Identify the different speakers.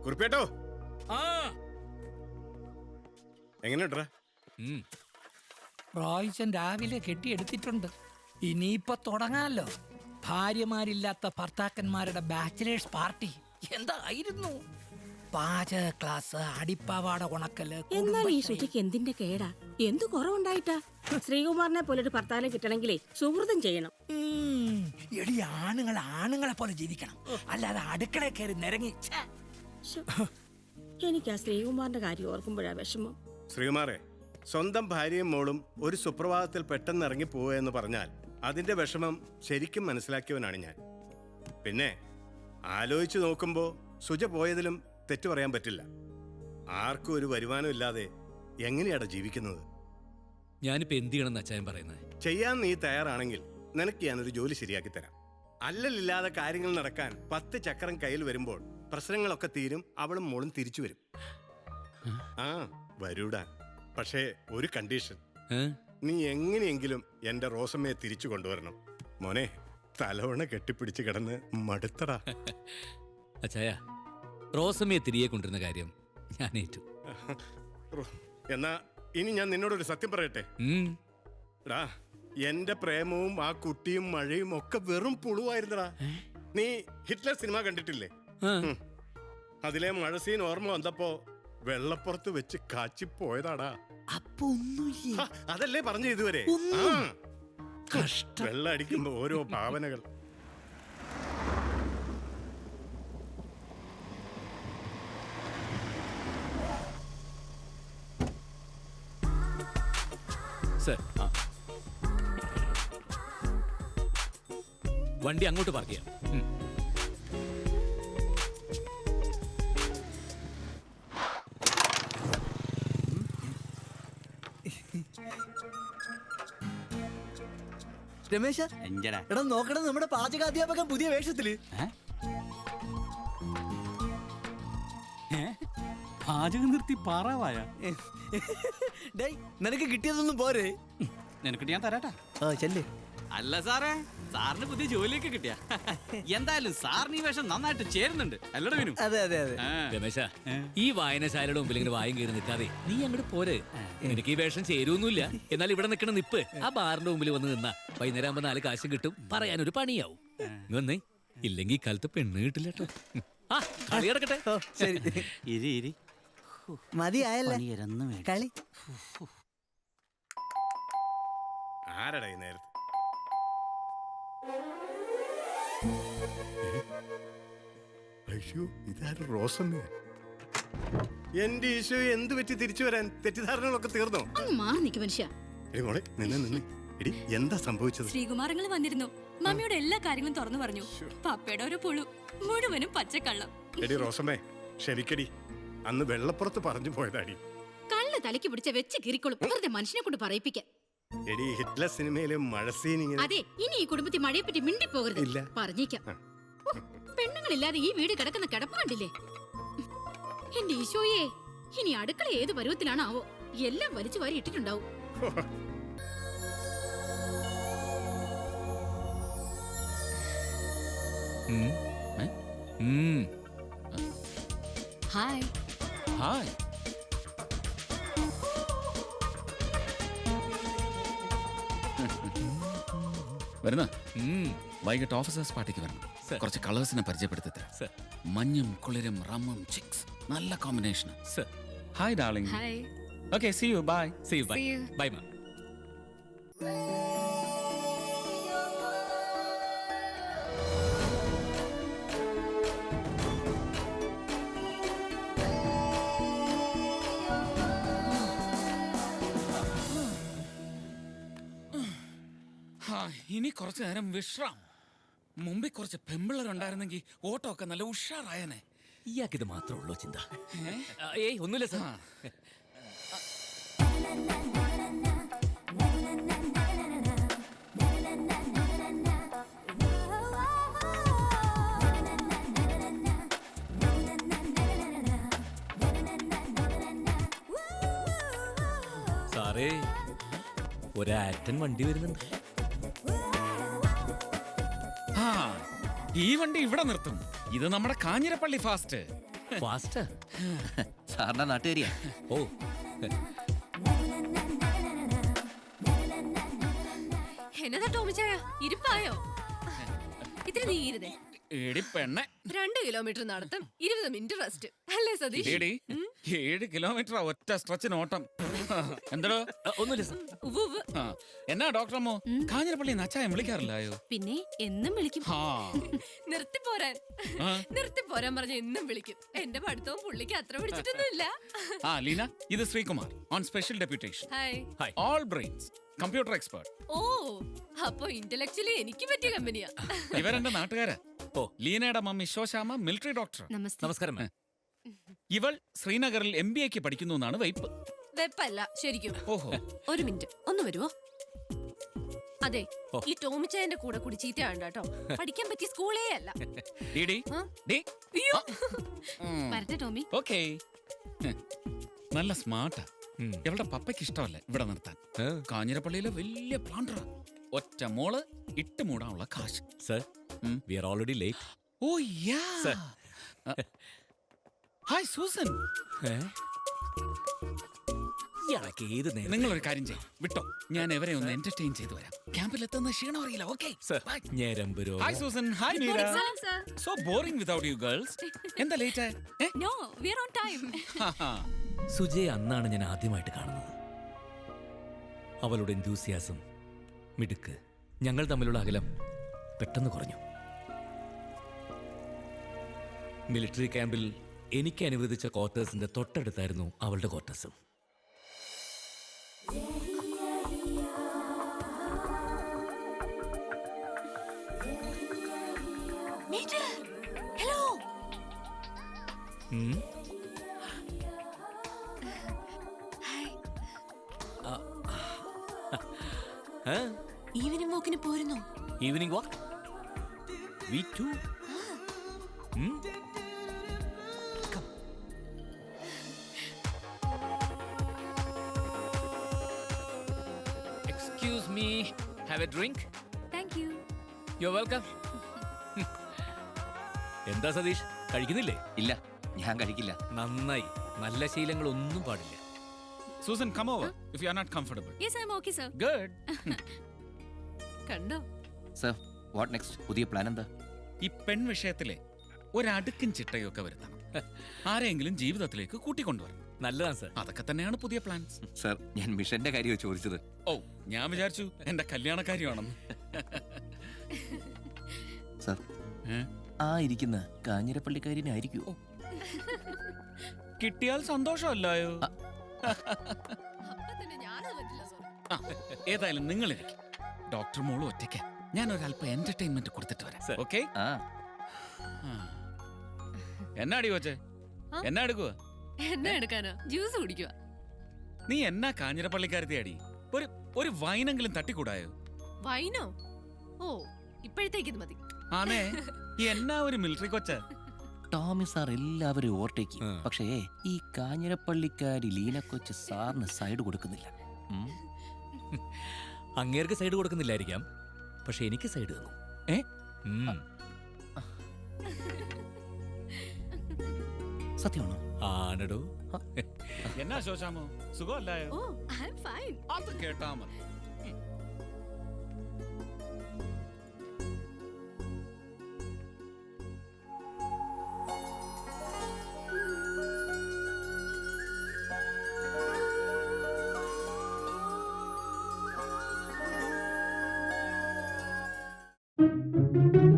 Speaker 1: കുറിപ്പേട്ടോ എങ്ങനെയുണ്ടാ?
Speaker 2: പ്രാവശ്യം രാവിലെ കെട്ടിയെടുത്തിട്ടുണ്ട്. ഇനിയിപ്പൊ തുടങ്ങാലോ. ഭാര്യമാരില്ലാത്ത ഭർത്താക്കന്മാരുടെ ബാച്ചിലേഴ്സ് പാർട്ടി എന്തായിരുന്നു? പാചക ക്ലാസ്, അടിപ്പാവാട ഉണക്കല്.
Speaker 3: എന്നാൽ ഈ ശുചിക്ക് എന്തിന്റെ കേടാ? എന്തു കുറവുണ്ടായിട്ടാ? ശ്രീകുമാറിനെ പോലൊരു ഭർത്താവിനെ കിട്ടണമെങ്കിലേ സുഹൃതം ചെയ്യണം.
Speaker 2: എടി, ആണുങ്ങളെ പോലെ ജീവിക്കണം, അല്ലാതെ അടുക്കള കയറി നിരങ്ങി.
Speaker 3: എനിക്ക് ആ ശ്രീകുമാറിന്റെ കാര്യം ഓർക്കുമ്പോഴാ വിഷമം.
Speaker 1: ശ്രീകുമാറെ, സ്വന്തം ഭാര്യയും മോളും ഒരു സുപ്രഭാതത്തിൽ പെട്ടെന്ന് ഇറങ്ങി പോവുക എന്ന് പറഞ്ഞാൽ അതിന്റെ വിഷമം ശരിക്കും മനസ്സിലാക്കിയവനാണ് ഞാൻ. പിന്നെ ആലോചിച്ചു നോക്കുമ്പോ സുജ പോയതിലും തെറ്റു പറയാൻ പറ്റില്ല. ആർക്കും ഒരു വരുമാനം ഇല്ലാതെ എങ്ങനെയാടാ ജീവിക്കുന്നത്?
Speaker 4: ഞാനിപ്പോ എന്ത് ചെയ്യണമെന്ന് അച്ചായൻ പറയുന്നത്?
Speaker 1: ചെയ്യാൻ നീ തയ്യാറാണെങ്കിൽ നിനക്ക് ഞാനൊരു ജോലി ശരിയാക്കി തരാം. അല്ലലില്ലാതെ കാര്യങ്ങൾ നടക്കാൻ 10 ചക്രം കയ്യിൽ വരുമ്പോൾ പ്രശ്നങ്ങളൊക്കെ തീരും, അവളും മോളും തിരിച്ചു വരും. ആ വരൂടാ, പക്ഷേ ഒരു കണ്ടീഷൻ. നീ എങ്ങനെയെങ്കിലും എന്റെ റോസമ്മയെ തിരിച്ചു കൊണ്ടുവരണം. മോനെ, തലവണ കെട്ടിപ്പിടിച്ച് കിടന്ന് മടുത്തടാ.
Speaker 4: അച്ചായ, റോസമ്മയെ തിരികെ കൊണ്ടിരുന്ന കാര്യം ഞാൻ ഏറ്റു.
Speaker 1: എന്നാ ഇനി ഞാൻ നിന്നോടൊരു സത്യം പറയട്ടെ. ടാ, എന്റെ പ്രേമവും ആ കുട്ടിയും മഴയും ഒക്കെ വെറും പുളുവായിരുന്നടാ. നീ ഹിറ്റ്ലർ സിനിമ കണ്ടിട്ടില്ലേ? അതിലെ മഴ സീൻ ഓർമ്മ വന്നപ്പോ വെള്ളപ്പുറത്ത് വെച്ച് കാച്ചിപ്പോയതാടാ. അതല്ലേ പറഞ്ഞു ഇതുവരെ. വെള്ളം അടിക്കുമ്പോ ഓരോ ഭാവനകൾ.
Speaker 4: വണ്ടി അങ്ങോട്ട് പാർക്ക് ചെയ്യാം.
Speaker 5: രമേശ, എടാ നോക്കണം, നമ്മുടെ പാചകാധ്യാപകൻ പുതിയ വേഷത്തില്.
Speaker 6: പാചകം നിർത്തി പാറാവായ.
Speaker 5: നിനക്ക് കിട്ടിയതൊന്നും പോരെ?
Speaker 6: നിനക്ക് ഞാൻ തരാട്ടാ.
Speaker 5: ചെല്ലേ.
Speaker 6: അല്ല സാറേ, സാറിന് പുതിയ ജോലിയൊക്കെ കിട്ടിയ. എന്തായാലും സാറിന് ഈ വേഷം നന്നായിട്ട് ചേരുന്നുണ്ട്, അല്ലടാ വിനു?
Speaker 5: അതെ അതെ അതെ.
Speaker 4: രമേശ, ഈ വായനശാലയുടെ മുമ്പിൽ ഇങ്ങനെ വായും കയറി നിൽക്കാതെ നീ അങ്ങോട്ട് പോരെ. എനിക്ക് ഈ വേഷം ചേരുവൊന്നുമില്ല, എന്നാൽ ഇവിടെ നിൽക്കണ നിപ്പ് ആ ബാറിന്റെ മുമ്പിൽ വന്ന് നിന്നാ വൈകുന്നേരം ആകുമ്പോ 4 കാശും കിട്ടും, പറയാനൊരു പണിയാവും. വന്നേ, ഇല്ലെങ്കിൽ കാലത്ത് പെണ്ണ് കിട്ടില്ല കേട്ടോ. ആ കളി കിടക്കട്ടെ.
Speaker 5: ശരി,
Speaker 6: ഇരി ഇരി.
Speaker 5: മതിയായല്ലേ കളി?
Speaker 1: ആരടാ ഈ നേരത്ത്? അയ്യോ, ഇതാരും റോസമ്മ. എന്റെ ഈശോ, എന്ത് പറ്റി തിരിച്ചു വരാൻ? തെറ്റിദ്ധാരണകളൊക്കെ തീർന്നോ?
Speaker 7: മാറി നിൽക്കും മനുഷ്യ.
Speaker 1: മോളെ, നിന്ന്. എടി, എന്താ സംഭവിച്ചത്?
Speaker 7: ശ്രീകുമാരങ്ങൾ വന്നിരുന്നു. മമ്മിയോട് എല്ലാ കാര്യങ്ങളും തുറന്നു പറഞ്ഞു. പപ്പയുടെ ഒരു പുളു, മുഴുവനും പച്ചക്കള്ളം.
Speaker 1: എടി റോസമ്മേ, ക്ഷമിക്കടി. അന്ന് വെള്ളപ്പുറത്ത് പറഞ്ഞു പോയതാടി.
Speaker 7: കള്ള് തലയ്ക്ക് പിടിച്ച വെച്ച് കീറിക്കൊള്ളും, വെറുതെ മനുഷ്യനെ കൊണ്ട് പറയിപ്പിക്കാൻ.
Speaker 1: എടി, ഹിറ്റ്ലർ സിനിമയിലെ മഴ സീൻ ഇങ്ങനെ.
Speaker 7: അതെ, ഇനി ഈ കുടുംബത്തിൽ മഴയെ പറ്റി മിണ്ടിപ്പോകരുത്. പറഞ്ഞേക്കാം. പെണ്ണുങ്ങളില്ലാതെ ഈ വീട് കിടക്കുന്ന കിടപ്പ് കണ്ടില്ലേ? എന്റെ ഈശോയെ, ഇനി അടുക്കള ഏത് പരുവത്തിലാണാവോ? എല്ലാം വലിച്ചു വാരി ഇട്ടിട്ടുണ്ടാവും. ഹായ്.
Speaker 4: ഹായ്.
Speaker 8: വരുന്ന വൈകിട്ട് ഓഫീസേഴ്സ് പാർട്ടിക്ക് വരണം. കുറച്ച് കളേഴ്സിനെ പരിചയപ്പെടുത്തി തരാം. മഞ്ഞും കുളിരും റമ്മും ചിക്സ്, നല്ല combination. Hi darling. Okay, see you. Bye.
Speaker 4: See you. Bye. Bye, ma.
Speaker 8: ഇനി കുറച്ചു നേരം വിശ്രാം. മുമ്പിൽ കുറച്ച് പെമ്പിള്ളറുണ്ടായിരുന്നെങ്കിൽ ഓട്ടോ ഒക്കെ നല്ല ഉഷാറായനെ.
Speaker 4: ഇയാൾക്കിത് മാത്രമേ ഉള്ളൂ ചിന്ത. ഏയ് ഒന്നുമില്ല സാർ. സാറേ, ഒരാറ്റൻ വണ്ടി വരുന്നുണ്ട്.
Speaker 8: ഈ വണ്ടി ഇവിടെ നിർത്തും. ഇത് നമ്മുടെ കാഞ്ഞിരപ്പള്ളി ഫാസ്റ്റ്.
Speaker 4: ഫാസ്റ്റ്.
Speaker 5: സാറിന്റെ നാട്ടുകാരിയാ.
Speaker 4: ഓ
Speaker 9: എന്നതാ ടോമിച്ചായ ഇരുപ്പായോ? ഇത്തിരി നീങ്ങിരുതേ.
Speaker 8: എടി പെണ്ണെ,
Speaker 9: 2 കിലോമീറ്റർ നടത്തും, 20 മിനിറ്റ് റെസ്റ്റ് അല്ലേ സതീഷ്?
Speaker 8: എടി 7 കിലോമീറ്റർ ഒറ്റ സ്ട്രെച്ചിന് ഓട്ടം. എന്തോ
Speaker 4: ഒന്നുമില്ല സർ.
Speaker 9: ഉവ്വ് ഉവ്വ്.
Speaker 8: എന്നാ ഡോക്ടറമ്മോ കാഞ്ഞിരപ്പള്ളി അച്ചായം വിളിക്കാറില്ലായോ?
Speaker 9: പിന്നെ എന്നും വിളിക്കും.
Speaker 8: ആ.
Speaker 9: നിർത്തിപ്പോരാൻ
Speaker 8: ആ.
Speaker 9: നിർത്തിപ്പോരാൻ പറഞ്ഞ എന്നും വിളിക്കും. എന്റെ പഠിത്തവും പുള്ളിക്ക് അത്ര പിടിച്ചിട്ടൊന്നുമില്ല.
Speaker 8: ആ ലീന, ഇത് Sreekumar on special deputation.
Speaker 9: Hi.
Speaker 8: All brains, computer expert.
Speaker 9: ഓ, അപ്പൊ ഇന്റലക്ച്വലി എനിക്ക് പറ്റിയ കമ്പനിയാ.
Speaker 8: ഇവരെന്റെ നാട്ടുകാരാ. ഓ, ലീനയുടെ മമ്മി ശോശാമ മിലിറ്ററി ഡോക്ടർ.
Speaker 4: നമസ്കാരം മാം.
Speaker 8: ഇവൾ ശ്രീനഗറിൽ MBA പഠിക്കുന്നു എന്നാണ് വൈപ്പ്.
Speaker 9: വെപ്പല്ല ശരിക്കും.
Speaker 8: ഓഹോ.
Speaker 9: ഒരു മിനിറ്റ് ഒന്ന് വരുവോ? അതെ, ഈ ടോമിച്ചായന്റെ കൂടെ കൂടി ചീത്തയാണ്ട കേട്ടോ. പഠിക്കാൻ പറ്റിയ സ്കൂളേ അല്ല. വരട്ടെ ടോമി.
Speaker 8: ഓക്കേ. നല്ല സ്മാർട്ടാ. ഇവളുടെ പപ്പയ്ക്ക് ഇഷ്ടമല്ല ഇവിടെ നിർത്താൻ. കാഞ്ഞിരപ്പള്ളിയിലെ വലിയ പ്ലാന്ററാ. ഒറ്റ മോള് ഇട്ട് മൂടാനുള്ള കാശ്.
Speaker 4: Sir, we are already late.
Speaker 8: Oh yeah. Hi Susan.
Speaker 4: ഇയാളൊക്കെ ഏത് നേരം?
Speaker 8: നിങ്ങളൊരു കാര്യം ചെയ്യും വിട്ടോ, ഞാൻ എവരെ ഒന്ന് എന്റർടൈൻ ചെയ്തു വരാം. ക്യാമ്പിൽ എത്തുന്ന ക്ഷീണം അറിയില്ല. ഓക്കേ
Speaker 4: സർ, ഞരമ്പ് രോഗം.
Speaker 8: Hi Susan. Hi Meera. So boring without you girls. എന്താ late?
Speaker 9: No, we are on time.
Speaker 4: സുജയെ അന്നാണ് ഞാൻ ആദ്യമായിട്ട് കാണുന്നത്. അവളുടെ എന്തൂസിയാസം, മിടുക്ക്, ഞങ്ങൾ തമ്മിലുള്ള അകലം പെട്ടെന്ന് കുറഞ്ഞു. മിലിറ്ററി ക്യാമ്പിൽ എനിക്ക് അനുവദിച്ച ക്വാർട്ടേഴ്സിന്റെ തൊട്ടടുത്തായിരുന്നു അവളുടെ ക്വാർട്ടേഴ്സും.
Speaker 9: ഹലോ. ഈവനിംഗ് വാക്കിന് പോരുന്നോ?
Speaker 4: Evening walk? We too. Excuse me, have a drink?
Speaker 9: Thank you.
Speaker 4: You are welcome. എന്താ സതീഷ്, കഴിക്കുന്നില്ലേ?
Speaker 5: ഇല്ല, ഞാൻ കഴിക്കില്ല.
Speaker 4: നന്നായി. നല്ല ശീലങ്ങളൊന്നും പാടില്ല.
Speaker 8: Susan, come over if you are not comfortable.
Speaker 9: Yes, I am okay, sir.
Speaker 8: Good.
Speaker 9: കണ്ടോ?
Speaker 5: Sir, what next? പുതിയ plan എന്താ?
Speaker 8: ഈ പെൺ വിഷയത്തിലെ ഒരടുക്കും ചിട്ടയൊക്കെ വരുത്തണം. ആരെങ്കിലും ജീവിതത്തിലേക്ക് കൂട്ടിക്കൊണ്ടുവരണം.
Speaker 4: നല്ലതാണ് സർ.
Speaker 8: അതൊക്കെ തന്നെയാണ് പുതിയ പ്ലാൻസ്.
Speaker 5: സർ, ഞാൻ മിഷന്റെ കാര്യമാണ് ചോദിച്ചത്.
Speaker 8: ഓ, ഞാൻ വിചാരിച്ചു എന്റെ കല്യാണക്കാരിയാണെന്ന്.
Speaker 5: സർ, ആ ഇരിക്കുന്ന കാഞ്ഞിരപ്പള്ളിക്കാരിനായിരിക്കുമോ?
Speaker 8: കിട്ടിയാൽ സന്തോഷമല്ലായോ?
Speaker 9: അപ്പൊ തന്നെ ഞാനത് പറ്റില്ല സർ.
Speaker 8: ഏതായാലും നിങ്ങൾ ഇരിക്കും. ഡോക്ടർ മോള് ഒറ്റയ്ക്ക്, ഞാൻ ഒരല്പം എന്റർടൈൻമെന്റ് കൊടുത്തിട്ട് വരാം. ഓക്കെ? എന്നാടി കൊച്ചേ, എന്നാ എടുക്കുക?
Speaker 9: എന്നെ എടുക്കാനോ? ജ്യൂസ് കുടിക്കുക.
Speaker 8: നീ എന്നാ കാഞ്ഞിരപ്പള്ളിക്കാരത്തിയാടി? ഒരു വൈനെങ്കിലും തട്ടിക്കൂടായോ?
Speaker 9: വൈനോ? ഓ, ഇപ്പോഴത്തേക്ക് ഇത് മതി.
Speaker 8: ആണേ, എന്നാ ഒരു മിലിറ്ററി കൊച്ച.
Speaker 5: ടോമി സാർ എല്ലാവരും ഓവർടേക്ക്, പക്ഷേ ഈ കാഞ്ഞിരപ്പള്ളിക്കാരി ലീന കൊച്ച് സാറിന് സൈഡ് കൊടുക്കുന്നില്ല.
Speaker 4: അങ്ങേർക്ക് സൈഡ് കൊടുക്കുന്നില്ലായിരിക്കാം, പക്ഷെ എനിക്ക് സൈഡ് തന്നു.
Speaker 5: സത്യമാണോ?
Speaker 4: ആണടോ.
Speaker 8: എന്നാ ശോശാമോ, സുഖമല്ലായോ?
Speaker 9: ഓ, ഐ ആം ഫൈൻ.
Speaker 8: അത് കേട്ടാ മതി.
Speaker 10: Thank you.